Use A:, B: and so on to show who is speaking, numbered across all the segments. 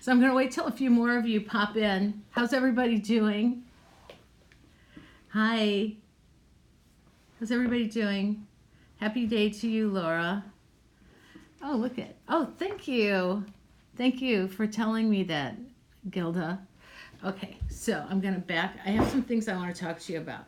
A: So I'm going to wait till a few more of you pop in. How's everybody doing? Hi. How's everybody doing? Happy day to you, Laura. Oh, look at, oh, thank you. Thank you for telling me that, Gilda. Okay, so I'm going to back. I have some things I want to talk to you about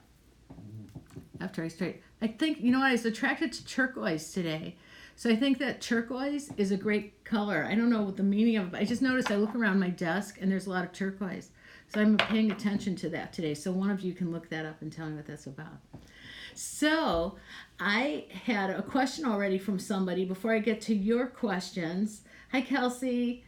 A: after I start. I think, you know what, I was attracted to turquoise today. So I think that turquoise is a great color. I don't know what the meaning of it, but I just noticed I look around my desk and there's a lot of turquoise. So I'm paying attention to that today. So one of you can look that up and tell me what that's about. So I had a question already from somebody before I get to your questions. Hi, Kelsey.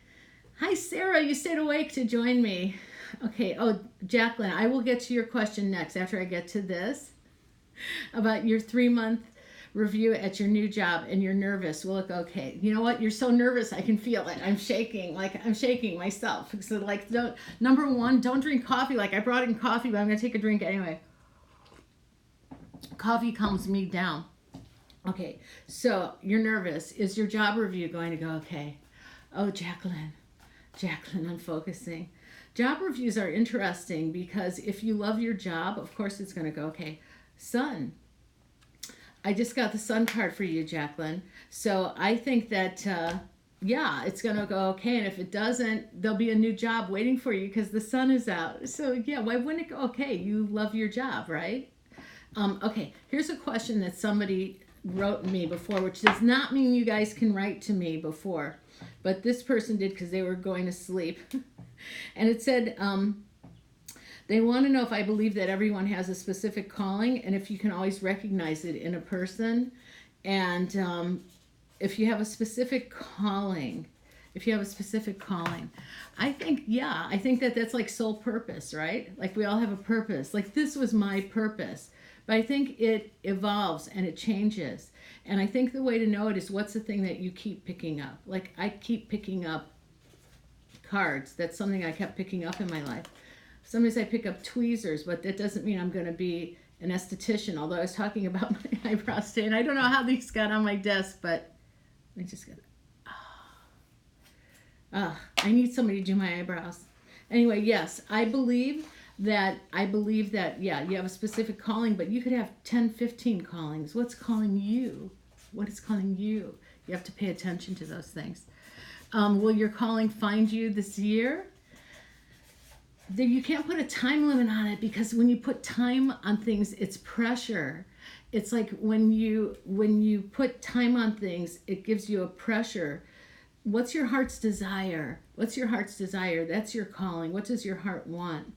A: Hi, Sarah. You stayed awake to join me. Okay. Oh, Jacqueline, I will get to your question next after I get to this about your 3-month review at your new job and you're nervous. Well, look, okay. You know what? You're so nervous. I can feel it. I'm shaking. Like I'm shaking myself. So like, number one, don't drink coffee. Like I brought in coffee, but I'm going to take a drink anyway. Coffee calms me down. Okay. So you're nervous. Is your job review going to go okay? Oh, Jacqueline, I'm focusing. Job reviews are interesting because if you love your job, of course it's going to go okay. Sun. I just got the sun card for you, Jacqueline. So I think that, yeah, it's going to go okay. And if it doesn't, there'll be a new job waiting for you because the sun is out. So yeah, why wouldn't it go okay? You love your job, right? Okay, here's a question that somebody wrote me before, which does not mean you guys can write to me before. But this person did because they were going to sleep. And it said, they want to know if I believe that everyone has a specific calling and if you can always recognize it in a person. And if you have a specific calling, I think, yeah, I think that that's like soul purpose, right? Like we all have a purpose. Like this was my purpose. But I think it evolves and it changes. And I think the way to know it is what's the thing that you keep picking up. Like I keep picking up cards. That's something I kept picking up in my life. Sometimes I pick up tweezers, but that doesn't mean I'm going to be an esthetician. Although I was talking about my eyebrows today, and I don't know how these got on my desk, but I just got. I need somebody to do my eyebrows. Anyway, yes, I believe that, yeah, you have a specific calling, but you could have 10, 15 callings. What's calling you? What is calling you? You have to pay attention to those things. Will your calling find you this year? You can't put a time limit on it because when you put time on things, it's pressure. It's like when you put time on things, it gives you a pressure. What's your heart's desire? What's your heart's desire? That's your calling. What does your heart want?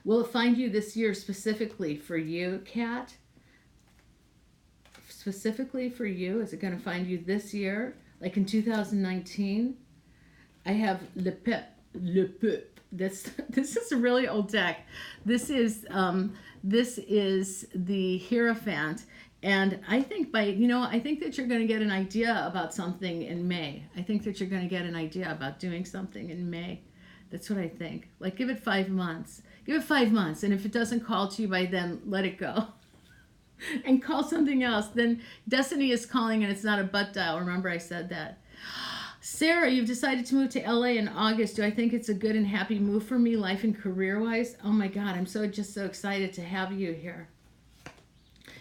A: Will it find you this year specifically for you, Kat? Specifically for you? Is it going to find you this year? Like in 2019? I have Le Peuple. This is a really old deck. This is the Hierophant, and I think I think that you're going to get an idea about something in May. I think that you're going to get an idea about doing something in May. That's what I think. Like give it 5 months. Give it 5 months, and if it doesn't call to you by then, let it go. And call something else. Then destiny is calling, and it's not a butt dial. Remember I said that. Sarah, you've decided to move to LA in August. Do I think it's a good and happy move for me, life and career-wise? Oh my God, I'm so excited to have you here.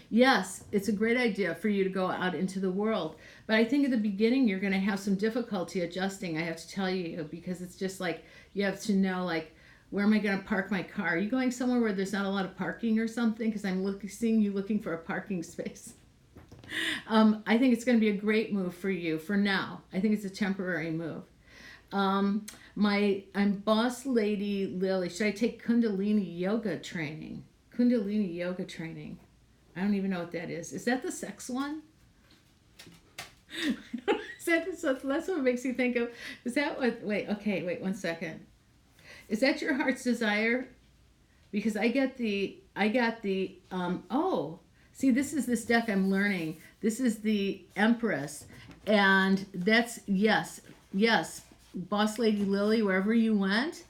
A: Yes, it's a great idea for you to go out into the world. But I think at the beginning you're going to have some difficulty adjusting, I have to tell you, because it's just like you have to know, like, where am I going to park my car? Are you going somewhere where there's not a lot of parking or something? Because I'm seeing you looking for a parking space. I think it's going to be a great move for you for now. I think it's a temporary move. I'm Boss Lady Lily. Should I take Kundalini yoga training? Kundalini yoga training. I don't even know what that is. Is that the sex one? That's what it makes you think of. Is that what? Wait, 1 second. Is that your heart's desire? Because I got the see, this is this deck I'm learning. This is the Empress. And that's, yes, Boss Lady Lily, wherever you went,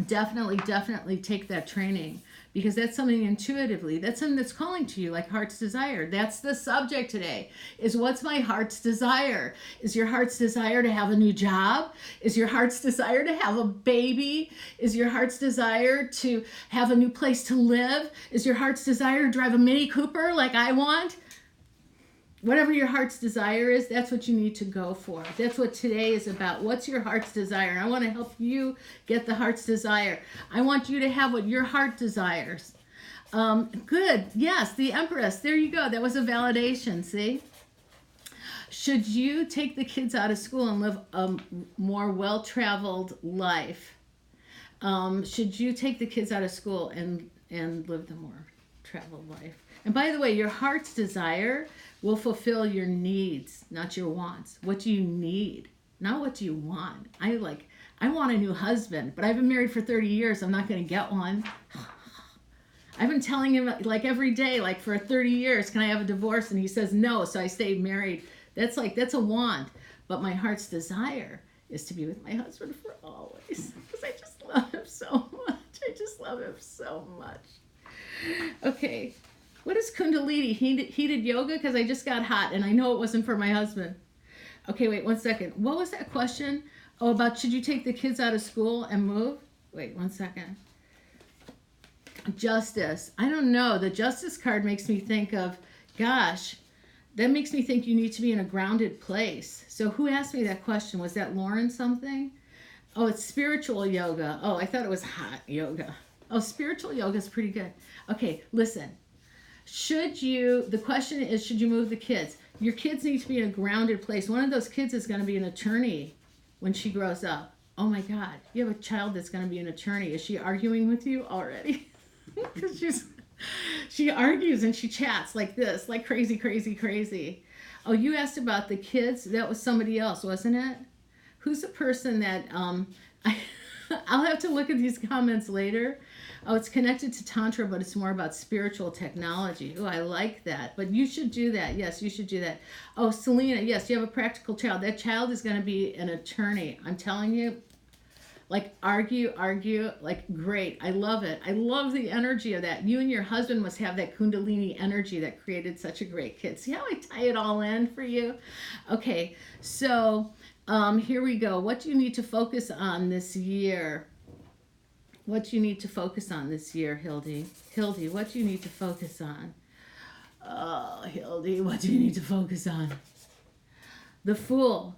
A: definitely take that training. because that's something intuitively, that's something that's calling to you, like heart's desire. That's the subject today, is what's my heart's desire? Is your heart's desire to have a new job? Is your heart's desire to have a baby? Is your heart's desire to have a new place to live? Is your heart's desire to drive a Mini Cooper like I want? Whatever your heart's desire is, that's what you need to go for. That's what today is about. What's your heart's desire? I want to help you get the heart's desire. I want you to have what your heart desires. Good. Yes, the Empress. There you go. That was a validation. See? Should you take the kids out of school and live a more well-traveled life? Should you take the kids out of school and live the more traveled life? And by the way, your heart's desire will fulfill your needs, not your wants. What do you need? Not what do you want. I want a new husband, but I've been married for 30 years. I'm not going to get one. I've been telling him like every day, like for 30 years, can I have a divorce? And he says no, so I stay married. That's a want. But my heart's desire is to be with my husband for always, because I just love him so much. I just love him so much. Okay. What is Kundalini? Heated yoga? Because I just got hot and I know it wasn't for my husband. Okay, wait 1 second. What was that question? Oh, about should you take the kids out of school and move? Wait 1 second. Justice. I don't know. The Justice card makes me think of, gosh, that makes me think you need to be in a grounded place. So who asked me that question? Was that Lauren something? Oh, it's spiritual yoga. Oh, I thought it was hot yoga. Oh, spiritual yoga is pretty good. Okay, listen. The question is, should you move the kids? Your kids need to be in a grounded place. One of those kids is going to be an attorney when she grows up. Oh my God, you have a child that's going to be an attorney. Is she arguing with you already? Because she argues and she chats like this, like crazy, crazy, crazy. Oh, you asked about the kids. That was somebody else, wasn't it? Who's the person that, I'll have to look at these comments later. Oh, it's connected to Tantra, but it's more about spiritual technology. Oh, I like that. But you should do that. Yes, you should do that. Oh, Selena, yes, you have a practical child. That child is going to be an attorney. I'm telling you, like argue, like great. I love it. I love the energy of that. You and your husband must have that Kundalini energy that created such a great kid. See how I tie it all in for you? Okay, so here we go. What do you need to focus on this year? What do you need to focus on this year, Hildy? Hildy, what do you need to focus on? Oh, Hildy, what do you need to focus on? The Fool.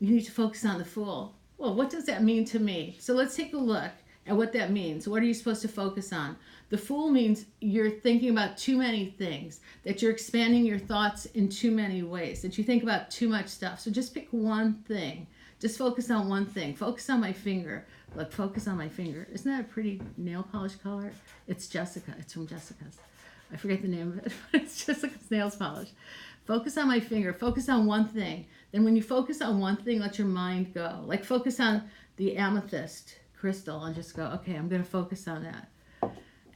A: You need to focus on the Fool. Well, what does that mean to me? So let's take a look at what that means. What are you supposed to focus on? The Fool means you're thinking about too many things, that you're expanding your thoughts in too many ways, that you think about too much stuff. So just pick one thing. Just focus on one thing. Focus on my finger. Look, focus on my finger. Isn't that a pretty nail polish color? It's Jessica. It's from Jessica's. I forget the name of it, but it's Jessica's nails polish. Focus on my finger. Focus on one thing. Then when you focus on one thing, let your mind go. Like focus on the amethyst crystal and just go, okay, I'm going to focus on that.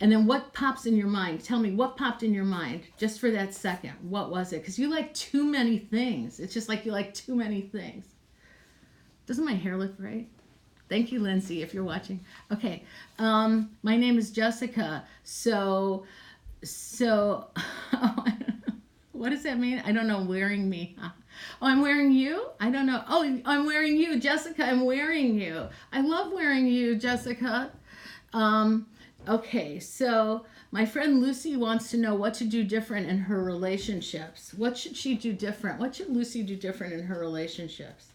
A: And then what pops in your mind? Tell me what popped in your mind just for that second. What was it? Because you like too many things. It's just like you like too many things. Doesn't my hair look great? Thank you, Lindsay, if you're watching. Okay, my name is Jessica. So, what does that mean? I don't know, wearing me. Oh, I'm wearing you? I don't know. Oh, I'm wearing you. Jessica, I'm wearing you. I love wearing you, Jessica. Okay, so my friend Lucy wants to know what to do different in her relationships. What should she do different? What should Lucy do different in her relationships?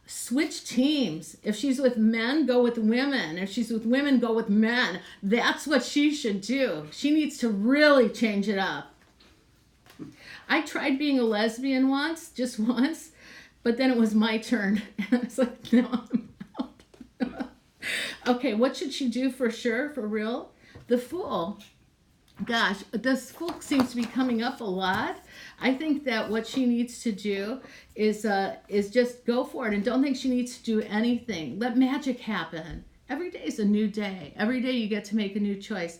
A: Switch teams. If she's with men, go with women. If she's with women, go with men. That's what she should do. She needs to really change it up. I tried being a lesbian once, just once, but then it was my turn. And I was like, no, I'm out. Okay, what should she do for sure, for real? The Fool. Gosh, this Fool seems to be coming up a lot. I think that what she needs to do is just go for it and don't think she needs to do anything. Let magic happen. Every day is a new day. Every day you get to make a new choice.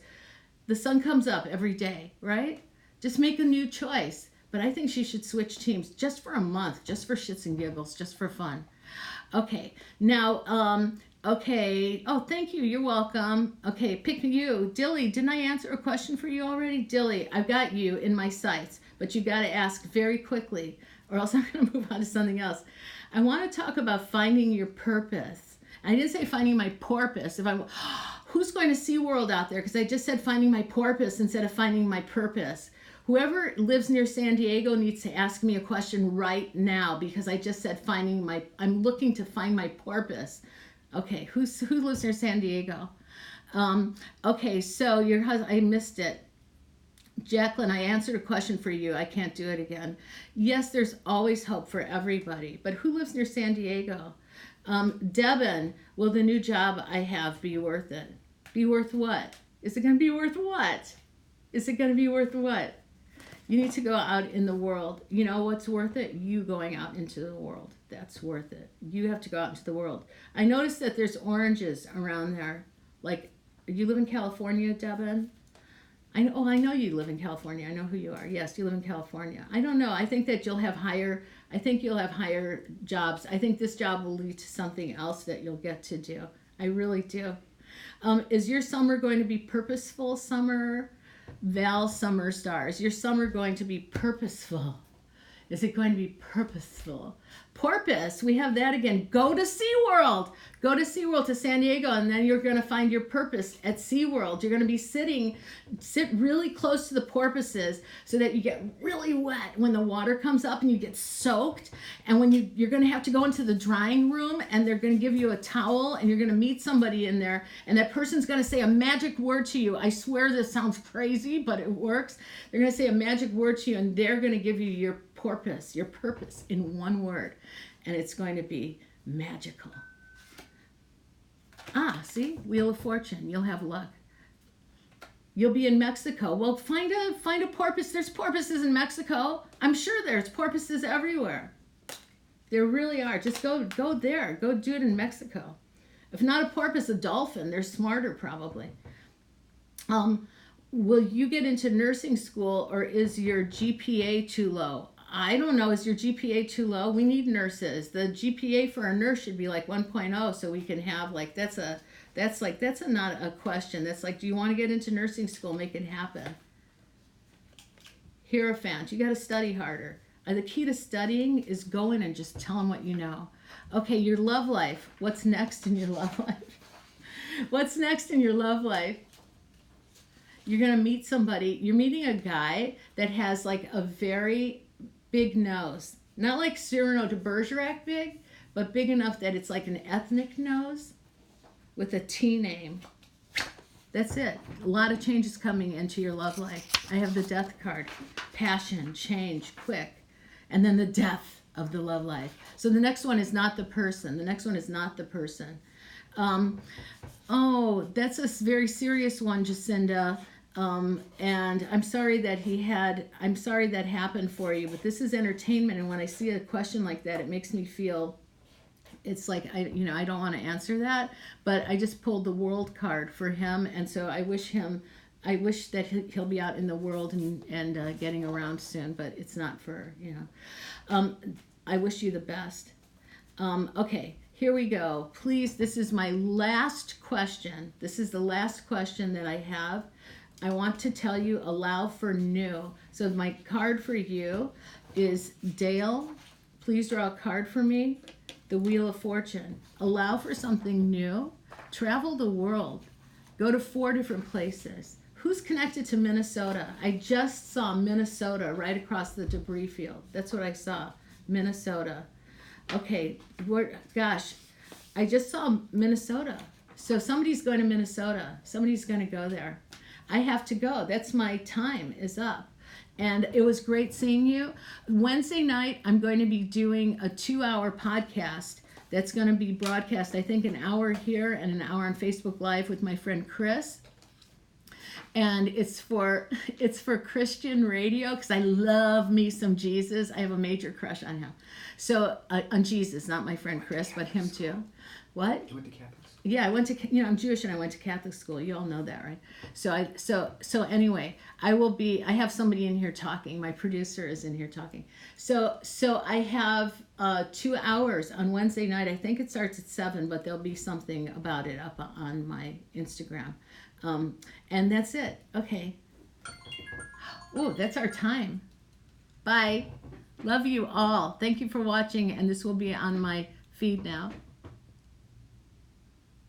A: The sun comes up every day, right? Just make a new choice. But I think she should switch teams just for a month, just for shits and giggles, just for fun. Okay, now Okay. Oh, thank you. You're welcome. Okay, pick you. Dilly, didn't I answer a question for you already? Dilly, I've got you in my sights, but you got to ask very quickly or else I'm going to move on to something else. I want to talk about finding your purpose. I didn't say finding my porpoise. If I'm, who's going to SeaWorld out there? Because I just said finding my porpoise instead of finding my purpose. Whoever lives near San Diego needs to ask me a question right now because I just said I'm looking to find my porpoise. Okay, who lives near San Diego? Okay, so your husband, I missed it. Jacqueline, I answered a question for you. I can't do it again. Yes, there's always hope for everybody, but who lives near San Diego? Devin, will the new job I have be worth it? Be worth what? Is it going to be worth what? Is it going to be worth what? You need to go out in the world. You know what's worth it? You going out into the world. That's worth it. You have to go out into the world. I noticed that there's oranges around there. Like, you live in California, Devin? I know you live in California. I know who you are. Yes, you live in California. I don't know. I think that you'll have higher jobs. I think this job will lead to something else that you'll get to do. I really do. Is your summer going to be purposeful summer? Val Summer Stars. Your summer going to be purposeful. Is it going to be purposeful? Porpoise, we have that again. Go to SeaWorld. Go to SeaWorld to San Diego, and then you're going to find your purpose at SeaWorld. You're going to be sit really close to the porpoises so that you get really wet when the water comes up and you get soaked. And when you're going to have to go into the drying room and they're going to give you a towel and you're going to meet somebody in there and that person's going to say a magic word to you. I swear this sounds crazy, but it works. They're going to say a magic word to you and they're going to give you your purpose in one word, and it's going to be magical. See, Wheel of Fortune. You'll have luck. You'll be in Mexico. Well, find a porpoise. There's porpoises in Mexico. I'm sure there's porpoises everywhere. There really are. Just go there. Go do it in Mexico. If not a porpoise, a dolphin. They're smarter probably. Will you get into nursing school or is your GPA too low? I don't know. Is your GPA too low? We need nurses. The GPA for a nurse should be like 1.0 so we can have that's not a question. That's like, do you want to get into nursing school? Make it happen. Hierophant, you got to study harder. The key to studying is go in and just tell them what you know. Okay, your love life. What's next in your love life? What's next in your love life? You're going to meet somebody. You're meeting a guy that has like a very big nose. Not like Cyrano de Bergerac big, but big enough that it's like an ethnic nose with a T name. That's it. A lot of changes coming into your love life. I have the death card. Passion, change, quick. And then the death of the love life. So the next one is not the person. The next one is not the person. That's a very serious one, Jacinda. And I'm sorry that happened for you, but this is entertainment. And when I see a question like that, it makes me feel it's like, I don't want to answer that, but I just pulled the world card for him. And so I wish that he'll be out in the world and getting around soon, but it's not for, I wish you the best. Okay. Here we go. Please, this is my last question. This is the last question that I have. I want to tell you, allow for new. So my card for you is Dale. Please draw a card for me. The Wheel of Fortune. Allow for something new. Travel the world. Go to 4 different places. Who's connected to Minnesota? I just saw Minnesota right across the debris field. That's what I saw. Minnesota. Okay, I just saw Minnesota. So somebody's going to Minnesota. Somebody's going to go there. I have to go. That's my time is up. And it was great seeing you. Wednesday night, I'm going to be doing a 2-hour podcast that's going to be broadcast, I think, an hour here and an hour on Facebook Live with my friend Chris. and it's for Christian radio because I love me some Jesus. I have a major crush on him. So on Jesus, not my friend Chris, but him too. What?
B: You went to Catholic school?
A: Yeah, I went to, I'm Jewish and I went to Catholic school. You all know that, right? So anyway, I have somebody in here talking. My producer is in here talking. So I have 2 hours on Wednesday night. I think it starts at 7, but there'll be something about it up on my Instagram. And that's it. Okay. Oh, that's our time. Bye. Love you all. Thank you for watching, and this will be on my feed now.